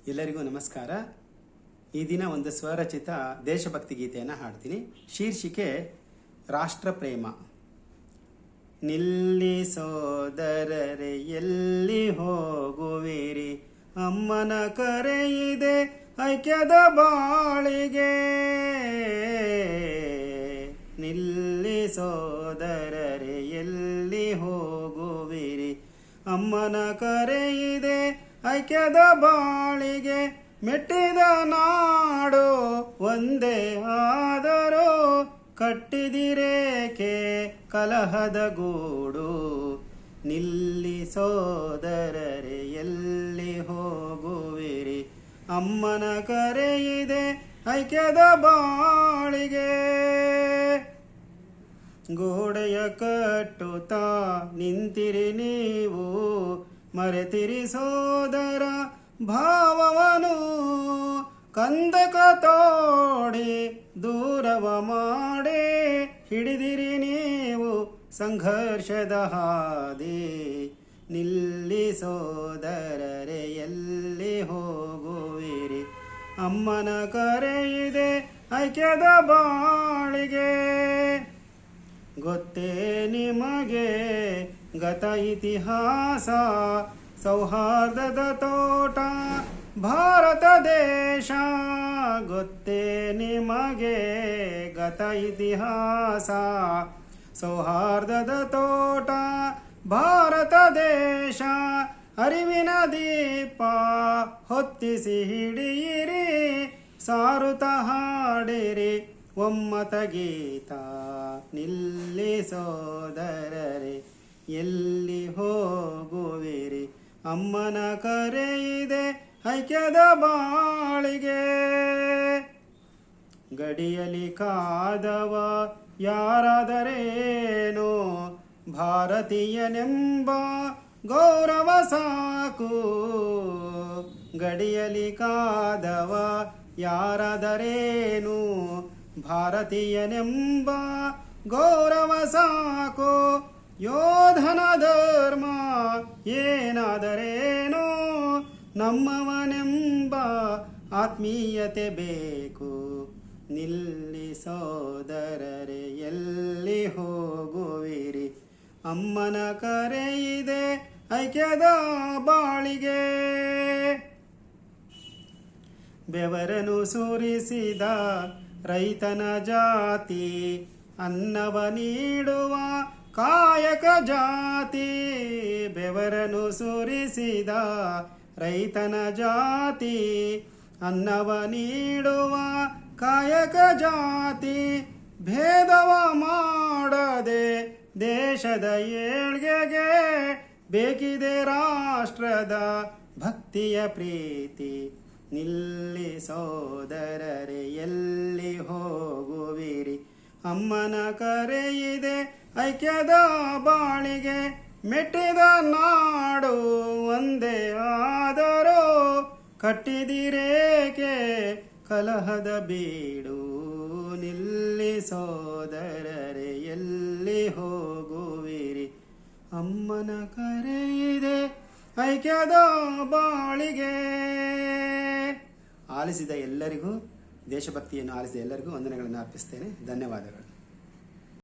ಎಲ್ಲರಿಗೂ ನಮಸ್ಕಾರ. ಈ ದಿನ ಒಂದು ಸ್ವರಚಿತ ದೇಶಭಕ್ತಿ ಗೀತೆಯನ್ನು ಹಾಡ್ತೀನಿ. ಶೀರ್ಷಿಕೆ ರಾಷ್ಟ್ರಪ್ರೇಮ. ನಿಲ್ಲಿ ಸೋದರರೆ ಎಲ್ಲಿ ಹೋಗುವಿರಿ, ಅಮ್ಮನ ಕರೆಯಿದೆ ಐಕ್ಯದ ಬಾಳಿಗೆ. ನಿಲ್ಲಿ ಸೋದರರೆ ಎಲ್ಲಿ ಹೋಗುವಿರಿ, ಅಮ್ಮನ ಕರೆಯಿದೆ ಐಕ್ಯದ ಬಾಳಿಗೆ. ಮೆಟ್ಟಿದ ನಾಡು ಒಂದೇ ಆದರೂ ಕಟ್ಟಿದಿರೇಕೆ ಕಲಹದ ಗೂಡು. ನಿಲ್ಲಿ ಸೋದರರೆ ಎಲ್ಲಿ ಹೋಗುವಿರಿ, ಅಮ್ಮನ ಕರೆಯಿದೆ ಐಕ್ಯದ ಬಾಳಿಗೆ. ಗೋಡೆಯ ಕಟ್ಟುತ್ತಾ ನಿಂತಿರಿ ನೀವು, ಮರೆತಿರಿ ಸೋದರ ಭಾವವನು. ಕಂದಕ ತೋಡಿ ದೂರವ ಮಾಡಿ ಹಿಡಿದಿರಿ ನೀವು ಸಂಘರ್ಷದ ಹಾದಿ. ನಿಲ್ಲಿ ಸೋದರರೆ ಎಲ್ಲಿ ಹೋಗುವಿರಿ, ಅಮ್ಮನ ಕರೆಯಿದೆ ಐಕ್ಯದ ಬಾಳಿಗೆ. ಗೊತ್ತೇ ನಿಮಗೆ ಗತ ಇತಿಹಾಸ, ಸೌಹಾರ್ದದ ತೋಟ ಭಾರತ ದೇಶ. ಗೊತ್ತೇ ನಿಮಗೆ ಗತ ಇತಿಹಾಸ, ಸೌಹಾರ್ದದ ತೋಟ ಭಾರತ ದೇಶ. ಅರಿವಿನ ದೀಪ ಹೊತ್ತಿಸಿ ಹಿಡಿಯಿರಿ, ಸಾರುತ್ತ ಹಾಡಿರಿ ಒಮ್ಮತ ಗೀತ. ನಿಲ್ಲಿ ಸೋದರರೆ ಎಲ್ಲಿ ಹೋಗುವಿರಿ, ಅಮ್ಮನ ಕರೆಯಿದೆ ಐಕ್ಯದ ಬಾಳಿಗೆ. ಗಡಿಯಲಿ ಕಾದವ ಯಾರಾದರೇನು, ಭಾರತೀಯನೆಂಬ ಗೌರವ ಸಾಕು. ಗಡಿಯಲಿ ಕಾದವ ಯಾರಾದರೇನು, ಭಾರತೀಯನೆಂಬ ಗೌರವ ಸಾಕು. ಯೋಧನ ಧರ್ಮ ಏನಾದರೇನು, ನಮ್ಮವನೆಂಬ ಆತ್ಮೀಯತೆ ಬೇಕು. ನಿಲ್ಲಿ ಸೋದರರೆ ಎಲ್ಲಿ ಹೋಗುವಿರಿ, ಅಮ್ಮನ ಕರೆಯಿದೆ ಐಕ್ಯದ ಬಾಳಿಗೆ. ಬೆವರನು ಸುರಿಸಿದ ರೈತನ ಜಾತಿ, ಅನ್ನವ ನೀಡುವ ಕಾಯಕ ಜಾತಿ. ಬೆವರನು ಸುರಿಸಿದ ರೈತನ ಜಾತಿ, ಅನ್ನವ ನೀಡುವ ಕಾಯಕ ಜಾತಿ. ಭೇದವ ಮಾಡದೆ ದೇಶದ ಏಳ್ಗೆಗೆ ಬೇಕಿದೆ ರಾಷ್ಟ್ರದ ಭಕ್ತಿಯ ಪ್ರೀತಿ. ನಿಲ್ಲಿ ಸೋದರರೆ ಎಲ್ಲಿ ಹೋಗುವಿರಿ, ಅಮ್ಮನ ಕರೆಯಿದೆ ಐಕ್ಯದ ಬಾಳಿಗೆ. ಮೆಟ್ಟಿದ ನಾಡು ಒಂದೇ ಆದರೂ ಕಟ್ಟಿದಿರೇಕೆ ಕಲಹದ ಬೀಡು. ನಿಲ್ಲಿ ಸೋದರರೆ ಎಲ್ಲಿ ಹೋಗುವಿರಿ, ಅಮ್ಮನ ಕರೆಯಿದೆ ಐಕ್ಯದ ಬಾಳಿಗೆ. ಆಲಿಸಿದ ಎಲ್ಲರಿಗೂ, ದೇಶಭಕ್ತಿಯನ್ನು ಆಲಿಸಿದ ಎಲ್ಲರಿಗೂ ವಂದನೆಗಳನ್ನು ಅರ್ಪಿಸ್ತೇನೆ. ಧನ್ಯವಾದಗಳು.